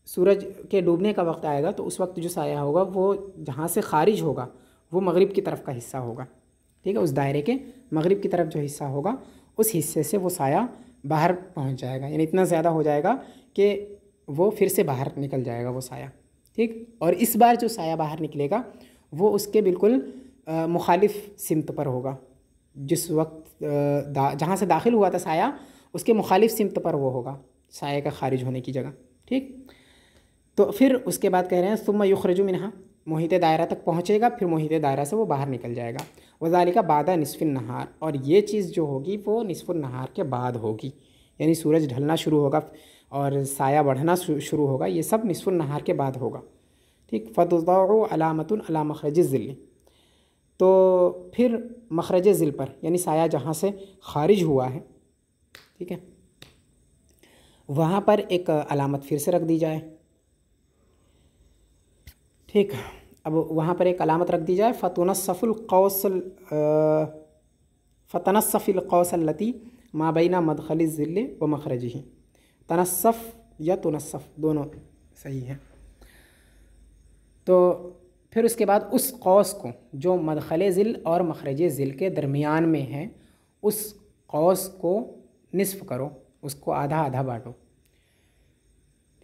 A: सूरज के डूबने का वक्त आएगा तो उस वक्त जो साया होगा वो जहाँ से खारिज होगा वो मगरिब की तरफ का हिस्सा होगा, ठीक है। उस दायरे के मगरिब की तरफ जो हिस्सा होगा उस हिस्से से वो साया बाहर पहुँच जाएगा, यानी इतना ज़्यादा हो जाएगा कि वो फिर से बाहर निकल जाएगा वो साया, ठीक। और इस बार जो साया बाहर निकलेगा वो उसके बिल्कुल मुखालिफ सिमत पर होगा। जिस वक्त जहाँ से दाखिल हुआ था साया उसके मुखालिफ सिमत पर वो होगा साया का खारिज होने की जगह, ठीक। तो फिर उसके बाद कह रहे हैं सुम्मा युखरजु मिनहा, मोहित दायरा तक पहुँचेगा, फिर मोहित दायरा से वो बाहर निकल जाएगा। वज़ालिका बादा निस्फ़िन नहार, और ये चीज़ जो होगी वो निस्फ़ुन नहार के बाद होगी, यानी सूरज ढलना शुरू होगा और साया बढ़ना शुरू होगा, ये सब निस्फ़ुन नहार के बाद होगा, ठीक। फ़तुज़अउ अलामतुन अला मखरजिज़ ज़िल्ल, तो फिर मखरज ज़िल पर यानी साया जहाँ से खारिज हुआ है, ठीक है, वहाँ पर एक अलामत फिर से रख दी जाए, ठीक। अब वहाँ पर एक अलामत रख दी जाए, फ़तनस्सफ़िल क़ौसल लती मा बैना मदखलिज़ ज़िल्ल व मखरजिही, तनस्सफ़ या तुनस्सफ़ दोनों सही है। तो फिर उसके बाद उस कौस को जो मदखल ज़िल और मखरज ज़िल के दरमियान में है उस कौस को निस्फ़ करो, उसको आधा आधा बाँटो,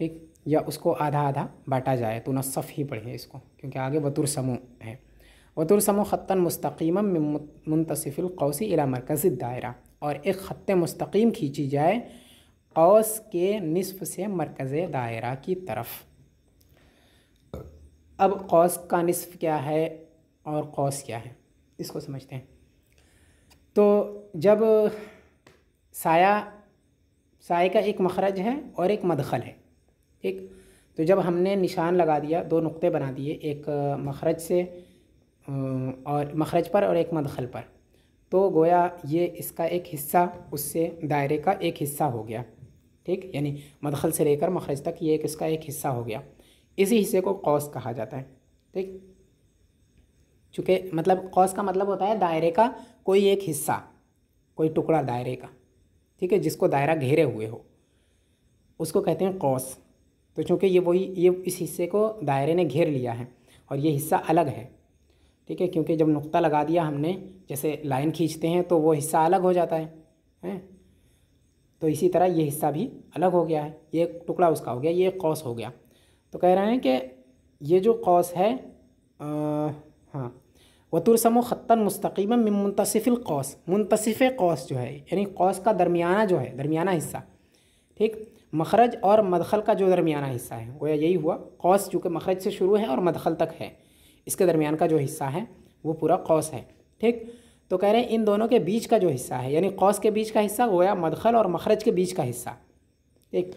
A: ठीक, या उसको आधा आधा बाँटा जाए, तो नस्फ़ ही पढ़े इसको क्योंकि आगे वतुरसमु है। वतुरसमु ख़त्तन मुस्तक़ीमम मिन मुंतसिफ़िल क़ौसी इला मरकज़िद दायरा, और एक ख़त्ते मुस्तक़ीम खींची जाए कौस के निस्फ़ से मरकज़ दायरा की तरफ। अब कौस का निस्फ़ क्या है और कौस क्या है इसको समझते हैं। तो जब साए का एक मखरज है और एक मदखल है, ठीक, तो जब हमने निशान लगा दिया, दो नुक्ते बना दिए, एक मखरज से और मखरज पर और एक मदखल पर, तो गोया ये इसका एक हिस्सा उससे दायरे का एक हिस्सा हो गया, ठीक, यानी मदखल से लेकर मखरज तक ये इसका एक हिस्सा हो गया। इसी हिस्से को कौस कहा जाता है, ठीक। चूँकि मतलब कौस का मतलब होता है दायरे का कोई एक हिस्सा, कोई टुकड़ा दायरे का, ठीक है, जिसको दायरा घेरे हुए हो उसको कहते हैं कौस। तो चूँकि ये इस हिस्से को दायरे ने घेर लिया है और ये हिस्सा अलग है, ठीक है, क्योंकि जब नुक्ता लगा दिया हमने, जैसे लाइन खींचते हैं तो वो हिस्सा अलग हो जाता है, तो इसी तरह ये हिस्सा भी अलग हो गया है, ये टुकड़ा उसका हो गया, ये कौस हो गया। तो कह रहे हैं कि ये जो कौस है, हाँ, वतुरसमु ख़त्तन मुस्तक़ीमन मिन मुंतसिफ़िल क़ौस, मुंतसिफ़ कौस जो है यानी कौस का दरमियाना जो है, दरमियाना हिस्सा, ठीक, मखरज और मदखल का जो दरमियाना हिस्सा है, गोया यही हुआ कौस, चूँकि मखरज से शुरू है और मदखल तक है, इसके दरमियान का जो हिस्सा है वो पूरा कौस है, ठीक। तो कह रहे हैं इन दोनों के बीच का जो हिस्सा है यानी कौस के बीच का हिस्सा गोया मदखल और मखरज के बीच का हिस्सा, ठीक,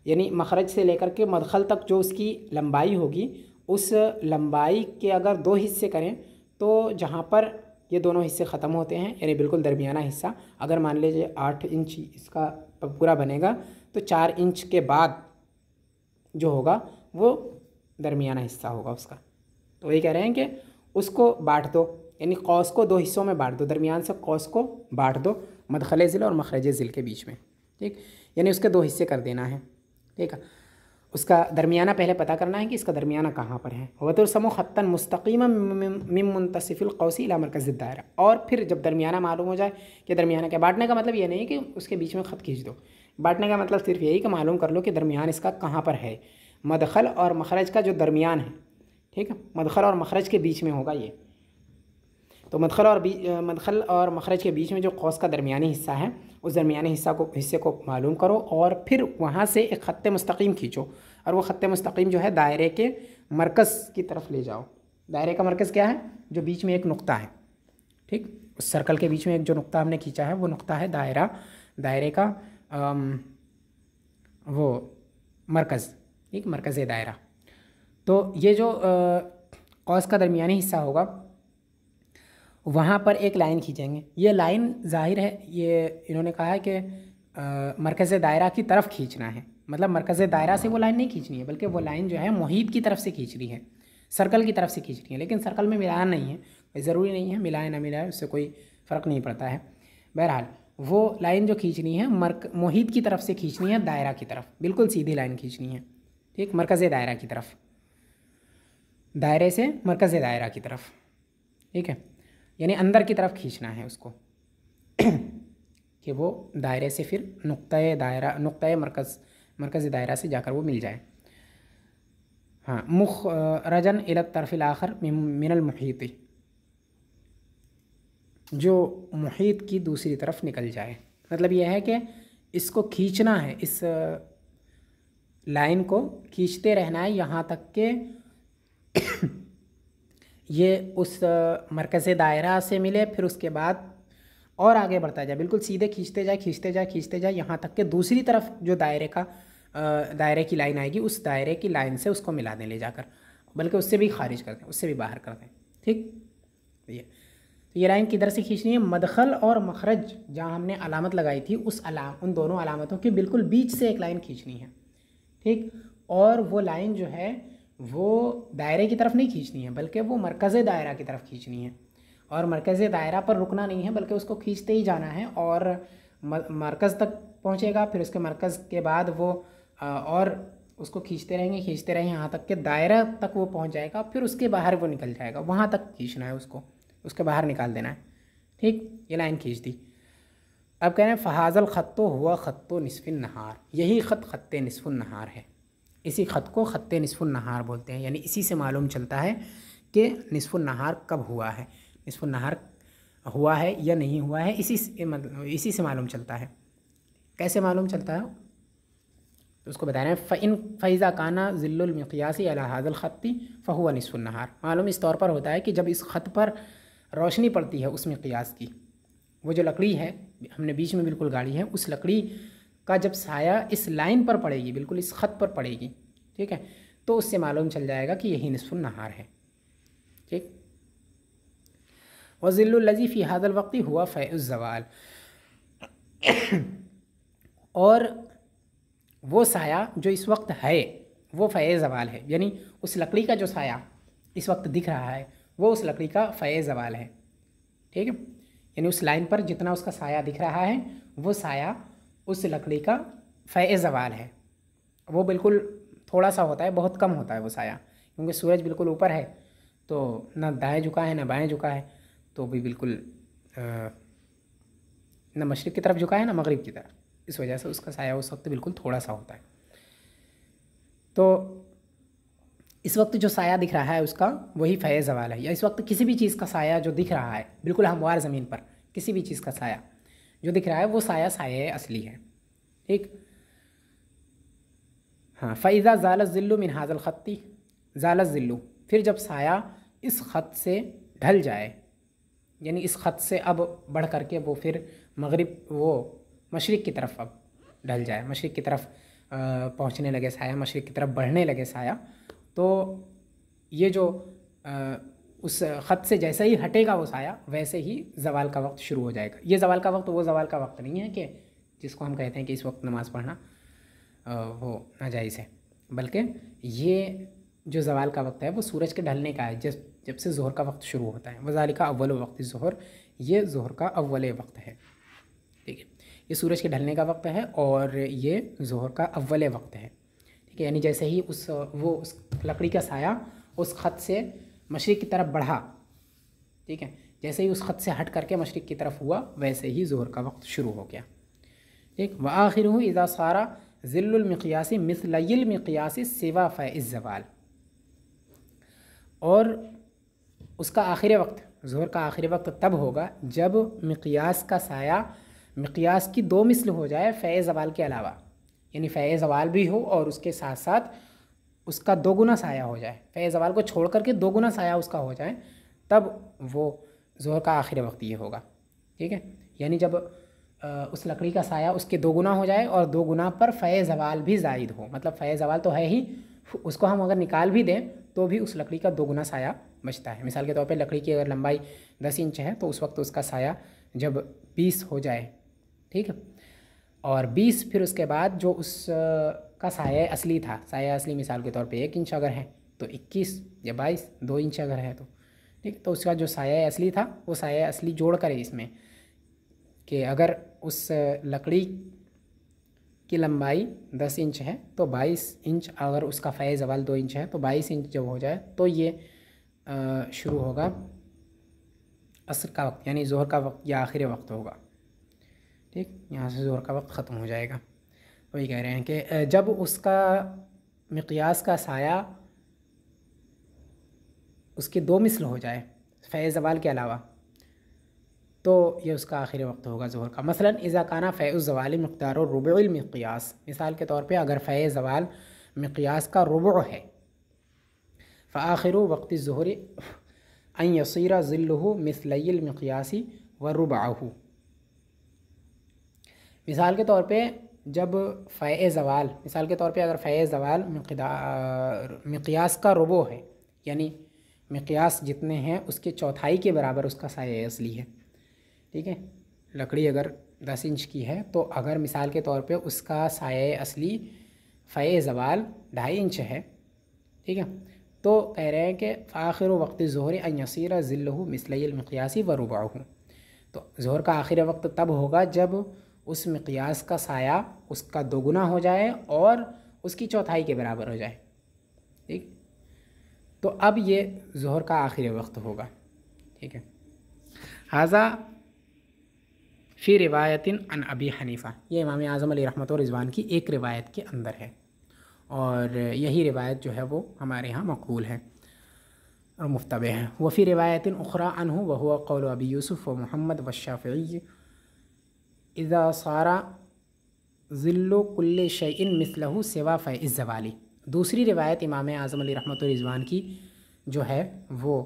A: यानी मखरज से लेकर के मदखल तक जो उसकी लंबाई होगी, उस लंबाई के अगर दो हिस्से करें तो जहाँ पर ये दोनों हिस्से ख़त्म होते हैं यानी बिल्कुल दरमियाना हिस्सा, अगर मान लीजिए 8 इंच इसका पूरा बनेगा तो 4 इंच के बाद जो होगा वो दरमियाना हिस्सा होगा उसका। तो ये कह रहे हैं कि उसको बाँट दो, यानी कौस को दो हिस्सों में बाँट दो, दरमियान से कौस को बाँट दो मदखल ज़िल और मखरज ज़िल के बीच में, ठीक, यानी उसके दो हिस्से कर देना है, ठीक है। उसका दरमियाना पहले पता करना है कि इसका दरमियाना कहाँ पर है। वतुरसमु ख़त्तन मुस्तक़ीमन मिन मुंतसिफ़िल क़ौसी इला मरकज़िद दायरा, और फिर जब दरमियाना मालूम हो जाए कि दरमियाना क्या, बाँटने का मतलब ये नहीं कि उसके बीच में ख़त खींच दो, बाँटने का मतलब सिर्फ यही कि मालूम कर लो कि दरमियान इसका कहाँ पर है, मदखल और मखरज का जो दरमियान है, ठीक है, मदखल और मखरज के बीच में होगा ये। तो मदखल और मखरज के बीच में जो कौस का दरमियानी हिस्सा है उस दरमियानी हिस्से को मालूम करो और फिर वहाँ से एक ख़त्ते मुस्तक़ीम खींचो और वो ख़त्ते मुस्तक़ीम जो है दायरे के मरकज़ की तरफ ले जाओ। दायरे का मरकज़ क्या है, जो बीच में एक नुक्ता है, ठीक, उस सर्कल के बीच में एक जो नुक्ता हमने खींचा है वो नुक्ता है दायरे का वो मरकज़, ठीक, मरकज़ दायरा। तो ये जो कौस का दरमियानी हिस्सा होगा वहाँ पर एक लाइन खींचेंगे। ये लाइन ज़ाहिर है ये इन्होंने कहा है कि मरकज़ दायरा की तरफ खींचना है, मतलब मरकज़ दायरा से वो लाइन नहीं खींचनी है, बल्कि वो लाइन जो है मुहीत की तरफ से खींचनी है, सर्कल की तरफ से खींचनी है। लेकिन सर्कल में मिलाना नहीं है, ज़रूरी नहीं है मिलाए ना मिलाए, उससे कोई फ़र्क नहीं पड़ता है। बहरहाल वो लाइन जो खींचनी है मुहीत की तरफ से खींचनी है, दायरा की तरफ, बिल्कुल सीधी लाइन खींचनी है, ठीक, मरकज़ दायरा की तरफ, दायरे से मरकज़ दायरा की तरफ, ठीक है, यानी अंदर की तरफ खींचना है उसको कि वो दायरे से फिर नुक्ता दायरा, नुक्ता मरकज़ दायरा से जाकर वो मिल जाए। हाँ, मुखरजन इला तरफ़िल आखर मिनल मुहीत, जो मुहीत की दूसरी तरफ निकल जाए। मतलब यह है कि इसको खींचना है, इस लाइन को खींचते रहना है यहाँ तक कि ये उस मरकज़ दायरा से मिले, फिर उसके बाद और आगे बढ़ता जाए, बिल्कुल सीधे खींचते जाए खींचते जाए खींचते जाए यहाँ तक कि दूसरी तरफ जो दायरे की लाइन आएगी उस दायरे की लाइन से उसको मिला दें ले जाकर, बल्कि उससे भी खारिज कर दें, उससे भी बाहर कर दें, ठीक। तो ये लाइन किधर से खींचनी है? मदखल और मखरज जहाँ हमने अलामत लगाई थी उन दोनों अलामतों के बिल्कुल बीच से एक लाइन खींचनी है, ठीक। और वो लाइन जो है वो दायरे की तरफ नहीं खींचनी है, बल्कि वो मरकज़ दायरा की तरफ खींचनी है। और मरकज़ दायरा पर रुकना नहीं है, बल्कि उसको खींचते ही जाना है और मरकज़ तक पहुंचेगा, फिर उसके मरकज़ के बाद वो और उसको खींचते रहेंगे यहाँ तक कि दायरा तक वो पहुंच जाएगा, फिर उसके बाहर वो निकल जाएगा, वहाँ तक खींचना है उसको, उसके बाहर निकाल देना है, ठीक। ये लाइन खींच दी। अब कह रहे हैं फ़हाज़ल ख़त्तो हुआ ख़त्तो निस्फ़िन नहार, यही ख़त ख़त्ते निस्फ़ुन नहार है। इसी ख़त को ख़त्ते निस्फ़ुन नहार बोलते हैं, यानी इसी से मालूम चलता है कि निस्फ़ुन नहार कब हुआ है, निस्फ़ुन नहार हुआ है या नहीं हुआ है, इसी से मालूम चलता है। कैसे मालूम चलता है तो उसको बता रहे हैं। फ़ैज़ा काना ज़िल्लुल मिक़यासी अला हाज़ल ख़त्ती फ़हुवा निस्फ़ुन नहार। मालूम इस तौर पर होता है कि जब इस ख़त पर रोशनी पड़ती है उस मिक़यास की, वो जो लकड़ी है हमने बीच में बिल्कुल गाड़ी है, उस लकड़ी का जब साया इस लाइन पर पड़ेगी, बिल्कुल इस ख़त पर पड़ेगी, ठीक है, तो उससे मालूम चल जाएगा कि यही निस्फ़ुन नहार है, ठीक। वज़िल्लुल लज़ी फ़ी हाज़ल वक़्ति हुआ फ़ैउज़ ज़वाल, और वो साया जो इस वक्त है वो फ़ै ज़वाल है, यानी उस लकड़ी का जो साया इस वक्त दिख रहा है वो उस लकड़ी का फ़ै ज़वाल है, ठीक है। यानी उस लाइन पर जितना उसका साया दिख रहा है वो साया उस लकड़ी का फ़ै ज़वाल है। वो बिल्कुल थोड़ा सा होता है, बहुत कम होता है वो साया, क्योंकि सूरज बिल्कुल ऊपर है, तो ना दाएं झुका है ना बाएं झुका है, तो भी बिल्कुल ना मशरिक़ की तरफ झुका है ना मगरिब की तरफ, इस वजह से उसका साया उस वक्त बिल्कुल थोड़ा सा होता है। तो इस वक्त जो साया दिख रहा है उसका वही फ़ै ज़वाल है, या इस वक्त किसी भी चीज़ का साया जो दिख रहा है बिल्कुल हमवार ज़मीन पर किसी भी चीज़ का साया जो दिख रहा है वो साया असली है, ठीक। हाँ, फ़ैज़ा ज़ालत ज़िल्लु मिन हाज़ल ख़त्ती ज़ालत ज़िल्लु, फिर जब साया इस ख़त से ढल जाए, यानी इस ख़त से अब बढ़ करके वो फिर मशरिक़ की तरफ अब ढल जाए, मशरिक़ की तरफ पहुँचने लगे साया, मशरिक़ की तरफ बढ़ने लगे साया, तो ये जो उस ख़त से जैसे ही हटेगा वो साया वैसे ही ज़वाल का वक्त शुरू हो जाएगा। ये ज़वाल का वक्त वो ज़वाल का वक्त नहीं है कि जिसको हम कहते हैं कि इस वक्त नमाज़ पढ़ना वो नाजायज़ है, बल्कि ये जो ज़वाल का वक्त है वो सूरज के ढलने का है, जब से ज़ोहर का वक्त शुरू होता है। वज़ालिका अव्वल वक्त ज़ोहर, ये ज़ोहर का अव्वल वक्त है, ठीक है। ये सूरज के ढलने का वक्त है और ये ज़ोहर का अव्वल वक्त है, ठीक है। यानी जैसे ही उस लकड़ी का साया उस ख़त से मशरिक़ की तरफ बढ़ा, ठीक है, जैसे ही उस ख़त से हट करके मशरिक़ की तरफ हुआ वैसे ही ज़ोहर का वक्त शुरू हो गया, ठीक। व आखिरुहु इज़ा सारा ज़िल्लुल मिक़यासी मिस्लैल मिक़यासी सिवा फ़ैज़ ज़वाल, और उसका आखिरी वक्त ज़ोहर का आखिरी वक्त तब होगा जब मिक़यास का साया मिक़यास की 2 मिस्ल हो जाए फ़ै ज़वाल के अलावा, यानी फ़ै ज़वाल भी हो और उसके साथ साथ उसका 2 गुना साया हो जाए, फ़ै ज़वाल को छोड़ करके 2 गुना साया उसका हो जाए, तब वो ज़ोहर का आखिरी वक्त ये होगा, ठीक है। यानी जब उस लकड़ी का साया उसके 2 गुना हो जाए और 2 गुना पर फ़य ज़वाल भी ज़ायद हो, मतलब फ़य ज़वाल तो है ही, उसको हम अगर निकाल भी दें तो भी उस लकड़ी का 2 गुना साया बचता है। मिसाल के तौर पे लकड़ी की अगर लंबाई 10 इंच है तो उस वक्त उसका साया जब 20 हो जाए, ठीक है, और 20 फिर उसके बाद जो उस का साया असली था, साया असली मिसाल के तौर पे 1 इंच अगर है तो 21 या 22, 2 इंच अगर है तो ठीक, तो उसका जो साया असली था वो साया असली जोड़ कर इसमें कि अगर उस लकड़ी की लंबाई 10 इंच है तो 22 इंच, अगर उसका फ़य ज़वाल 2 इंच है तो 22 इंच जब हो जाए तो ये शुरू होगा असर का वक्त, यानी ज़ोहर का वक्त या आखिरी वक्त होगा। ठीक, यहाँ से ज़ोहर का वक्त ख़त्म हो जाएगा। वही कह रहे हैं कि जब उसका मिक़यास का साया उसके 2 मिसल हो जाए फ़य ज़वाल के अलावा, तो ये उसका आखिरी वक्त होगा ज़ोहर का। मसलन इज़ा काना फ़य ज़वाल मिक़दार रुबुल मिक़यास, मिसाल के तौर पे अगर फ़य ज़वाल मिक़यास का रुबु है, फ़आखिरु वक़्ति ज़ुहरी अन यसीरा ज़िल्लुहु मिस्लैल मिक़यासी व रुबअहु। मिसाल के तौर पे जब फ़य ज़वाल, मिसाल के तौर पे अगर फ़य ज़वाल मिक़यास का रुबु है, यानी मिक़यास जितने हैं उसके चौथाई के बराबर उसका साया असली है, ठीक है, लकड़ी अगर 10 इंच की है तो अगर मिसाल के तौर पे उसका साया असली फ़य ज़वाल 2.5 इंच है, ठीक है, तो कह रहे हैं कि आखिर वक्त ज़ोहर अन यसीरा ज़िल्लुहु मिस्लैल मिक़यासी व रुबअहु। तो ज़ोहर का आखिरी वक्त तब होगा जब उस मिक़यास का साया उसका 2 गुना हो जाए और उसकी चौथाई के बराबर हो जाए, ठीक, तो अब ये ज़ोहर का आखिरी वक्त होगा, ठीक है। हाज़ा फ़ी रिवायतिन अन अबी हनीफ़ा, ये इमाम आज़म अलैहि रहमत व रिज़वान की एक रिवायत के अंदर है और यही रिवायत जो है वो हमारे यहाँ मक़बूल है और मुफ्तबे हैं। वफ़ी रिवायतिन उख़रा अन्हु व हुवा क़ौल अबी यूसुफ़ व मुहम्मद व शाफ़िई इज़ा सारा ज़िल्लु कुल्लि शैइन मिस्लहु सिवा फ़ैज़ ज़वाली। दूसरी रिवायत इमाम आज़म अलैहि रहमत व रिज़वान की जो है वो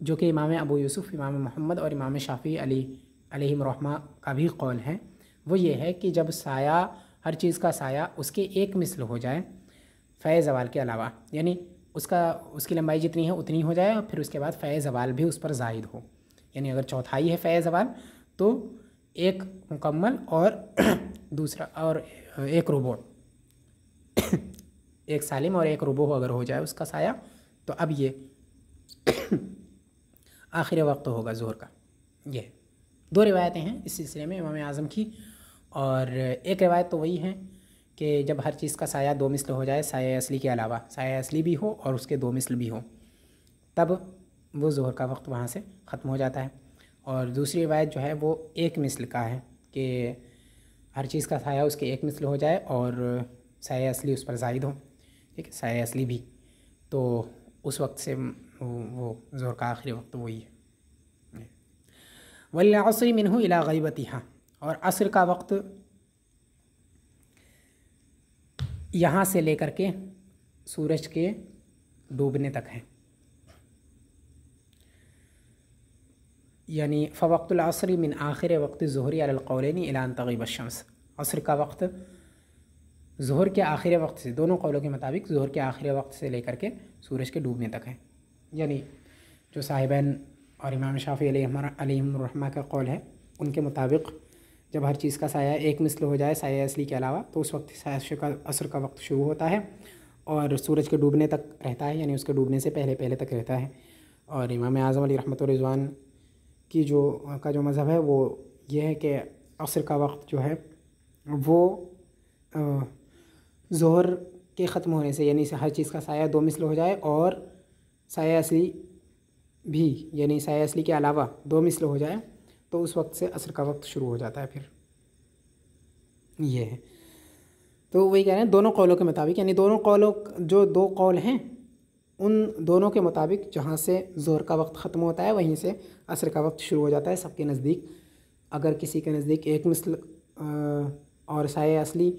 A: जो कि इमाम अबू यूसुफ़, इमाम मोहम्मद और इमाम शाफ़ी अलैहिम रहमा का भी कौल है, वो ये है कि जब साया, हर चीज़ का साया उसके 1 मिसल हो जाए फ़य ज़वाल के अलावा, यानी उसकी लंबाई जितनी है उतनी हो जाए और फिर उसके बाद फ़य ज़वाल भी उस पर ज़ायद हो, यानी अगर चौथाई है फ़य ज़वाल तो 1 मुकम्मल और दूसरा और 1 रुबो, 1 सालिम और 1 रुबो अगर हो जाए उसका साया, तो अब ये आखिरी वक्त होगा ज़ोहर का। ये 2 रिवायतें हैं इस सिलसिले में इमाम आज़म की, और एक रिवायत तो वही है कि जब हर चीज़ का साया 2 मिसल हो जाए, साया असली के अलावा साया असली भी हो और उसके 2 मिसल भी हो, तब वो ज़ोहर का वक्त वहाँ से ख़त्म हो जाता है। और दूसरी रिवायत जो है वो 1 मिसल का है कि हर चीज़ का साया उसके 1 मिसल हो जाए और साया असली उस पर ज़ायद हो, ठीक है, साया असली भी, तो उस वक्त से वो ज़ोहर का आखिरी वक्त वही है। वल असर मिन्हु इला गैबतिहा, और असर का वक्त यहाँ से लेकर के सूरज के डूबने तक है, यानी फ़वक्तुल असर मिन आखिर वक्त ज़ुहरी अलल क़ौलैनि इला अन तग़िब अश-शम्स। असर का वक्त ज़ुहर के आखिरी वक्त से, दोनों कौलों के मुताबिक ज़ुहर के आखिरी वक्त से लेकर के सूरज के डूबने तक है, यानी जो साहिबैन और इमाम शाफ़ी अलैहिम रहमा का कौल है उनके मुताबिक जब हर चीज़ का साया 1 मिसल हो जाए साया असली के अलावा, तो उस वक्त असर का वक्त शुरू होता है और सूरज के डूबने तक रहता है, यानी उसके डूबने से पहले पहले तक रहता है। और इमाम आज़म अलैहि रहमत व रिज़वान की जो मज़हब है वो ये है कि असर का वक्त जो है वो ज़ोहर के ख़त्म होने से, यानी हर चीज़ का साया 2 मिसल हो जाए और साया असली भी, यानी साया असली के अलावा 2 मिसल हो जाए, तो उस वक्त से असर का वक्त शुरू हो जाता है। फिर ये है, तो वही कह रहे हैं दोनों कौलों के मुताबिक, यानी दोनों कौलों जो 2 कौल हैं उन दोनों के मुताबिक जहाँ से ज़ोहर का वक्त ख़त्म होता है वहीं से असर का वक्त शुरू हो जाता है सबके नज़दीक। अगर किसी के नज़दीक 1 मिसल और साया असली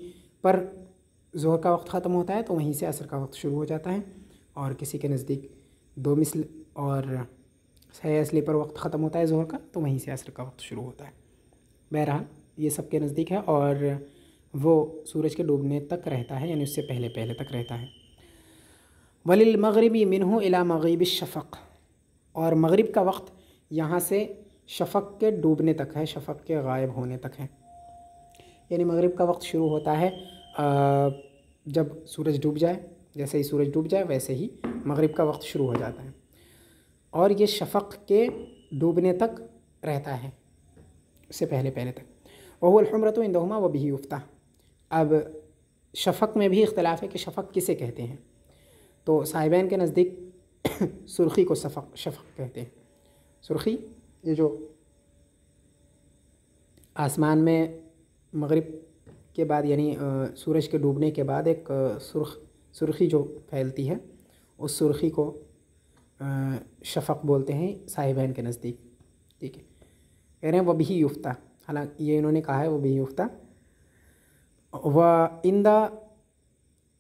A: पर ज़ोहर का वक्त ख़त्म होता है तो वहीं से असर का वक्त शुरू हो जाता है, और किसी के नज़दीक 2 मिसल और सही असली पर वक्त ख़त्म होता है ज़ोहर का, तो वहीं से असर का वक्त शुरू होता है। बहरहाल ये सबके नज़दीक है और वो सूरज के डूबने तक रहता है, यानी उससे पहले पहले तक रहता है। वलिल मगरिबी मिन्हु इला मगरिबि शफ़क़, और मगरिब का वक्त यहाँ से शफ़क़ के डूबने तक है, शफ़क़ के गायब होने तक है। यानी मगरिब का वक्त शुरू होता है जब सूरज डूब जाए, जैसे ही सूरज डूब जाए वैसे ही मगरिब का वक्त शुरू हो जाता है, और ये शफ़क़ के डूबने तक रहता है, उससे पहले पहले तक। वहुवल हुम्रतु इंदहुमा व बिही युफ्ता। अब शफ़क़ में भी इख्तिलाफ़ है कि शफ़क़ किसे कहते हैं, तो साहिबैन के नज़दीक सुर्ख़ी को शफ़क़ कहते हैं। सुर्ख़ी ये जो आसमान में मगरिब के बाद यानी सूरज के डूबने के बाद एक सुर्ख़ी जो फैलती है, उस सुर्ख़ी को शफ़क़ बोलते हैं साहिबैन के नज़दीक। ठीक है, कह रहे हैं वह बिही युफ्ता, हालांकि ये इन्होंने कहा है वह बिही युफ्ता। व इंदा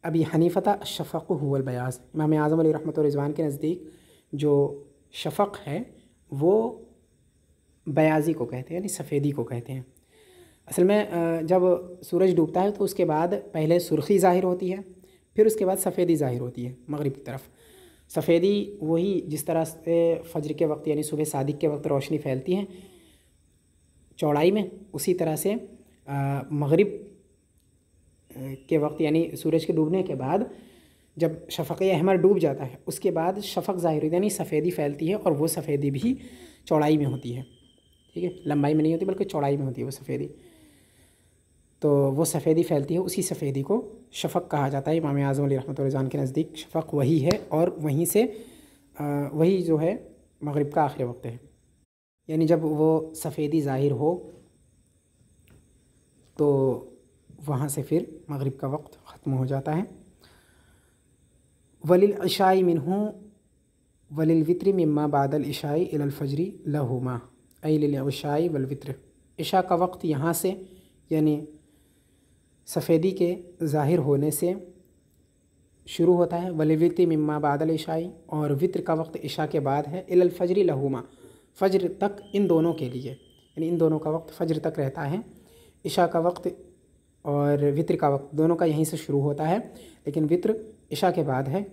A: अबी हनीफ़ता शफ़क़ हुवल बयाज़, इमाम आज़म अलैहि रहमत व रिज़वान के नज़दीक जो शफ़क़ है वो बयाज़ी को कहते हैं, यानी सफ़ेदी को कहते हैं। असल में जब सूरज डूबता है तो उसके बाद पहले सुर्ख़ी ज़ाहिर होती है, फिर उसके बाद सफ़ेदी ज़ाहिर होती है मगरिब की तरफ। सफ़ेदी वही जिस तरह से फ़जर के वक्त यानी सुबह सादिक के वक्त रोशनी फैलती है चौड़ाई में, उसी तरह से मगरिब के वक्त यानी सूरज के डूबने के बाद जब शफ़क़ अहमर डूब जाता है उसके बाद शफ़क़ ज़ाहिर होती है, यानी सफ़ेदी फैलती है, और वो सफ़ेदी भी चौड़ाई में होती है। ठीक है, लंबाई में नहीं होती बल्कि चौड़ाई में होती है वो सफ़ेदी। तो वो सफ़ेदी फैलती है, उसी सफ़ेदी को शफ़क़ कहा जाता है। इमाम आज़म अलैहि रहमत व रिज़वान के नज़दीक शफ़क़ वही है, और वहीं से वही जो है मगरिब का आखिरी वक्त है। यानी जब वो सफ़ेदी ज़ाहिर हो तो वहाँ से फिर मगरिब का वक्त ख़त्म हो जाता है। वलिल इशाई मिन्हु वलिल वित्री मिम्मा बादल इशाई इलल फजरी लहुमा ऐ लिल इशाई वल वित्र। इशा का वक्त यहाँ से यानी सफ़ेदी के ज़ाहिर होने से शुरू होता है। वलिल वित्री मिम्मा बादल इशाई, और वित्र का वक्त इशा के बाद है। इलल फजरी लहुमा, फ़जर तक इन दोनों के लिए, यानी इन दोनों का वक्त फ़जर तक रहता है। इशा का वक्त और वित्र का वक्त दोनों का यहीं से शुरू होता है, लेकिन वित्र इशा के बाद है,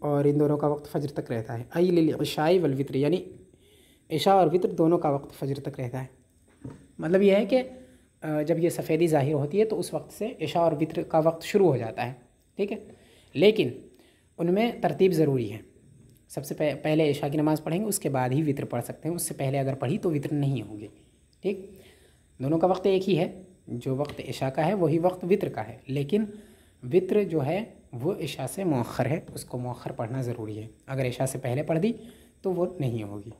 A: और इन दोनों का वक्त फ़जर तक रहता है। ऐ लिल इशाई वल वित्र, यानी इशा और वित्र दोनों का वक्त फ़जर तक रहता है। मतलब यह है कि जब ये सफ़ेदी ज़ाहिर होती है तो उस वक्त से इशा और वित्र का वक्त शुरू हो जाता है। ठीक है, लेकिन उनमें तरतीब ज़रूरी है। सबसे पहले इशा की नमाज़ पढ़ेंगे, उसके बाद ही वित्र पढ़ सकते हैं। उससे पहले अगर पढ़ी तो वित्र नहीं होगी। ठीक, दोनों का वक्त एक ही है, जो वक्त इशा का है वही वक्त वित्र का है, लेकिन वित्र जो है वो इशा से मुअख्खर है, उसको मुअख्खर पढ़ना ज़रूरी है। अगर इशा से पहले पढ़ दी तो वो नहीं होगी।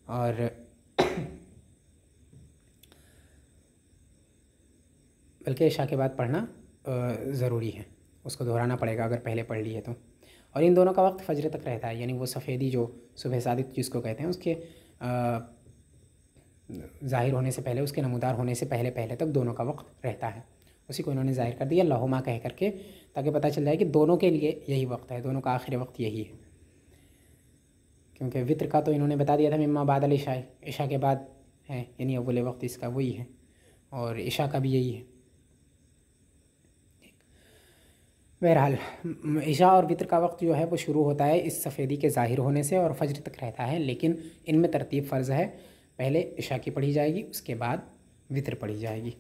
A: और बल्कि इशा के बाद पढ़ना ज़रूरी है, उसको दोहराना पड़ेगा अगर पहले पढ़ लिए तो। और इन दोनों का वक्त फ़जर तक रहता है, यानी वो सफ़ेदी जो सुबह सादिक जिसको कहते हैं उसके ज़ाहिर होने से पहले, उसके नमूदार होने से पहले पहले तक दोनों का वक्त रहता है। उसी को इन्होंने ज़ाहिर कर दिया लहुमा कह करके, ताकि पता चल जाए कि दोनों के लिए यही वक्त है, दोनों का आखिरी वक्त यही है। क्योंकि वित्र का तो इन्होंने बता दिया था मिम्मा बादल इशा, इशा के बाद है, यानी अव्वल वक्त इसका वही है, और इशा का भी यही है। बहरहाल इशा और वित्र का वक्त जो है वो शुरू होता है इस सफ़ेदी के ज़ाहिर होने से और फ़जर तक रहता है, लेकिन इनमें तरतीब फ़र्ज़ है। पहले इशा की पढ़ी जाएगी, उसके बाद वित्र पढ़ी जाएगी।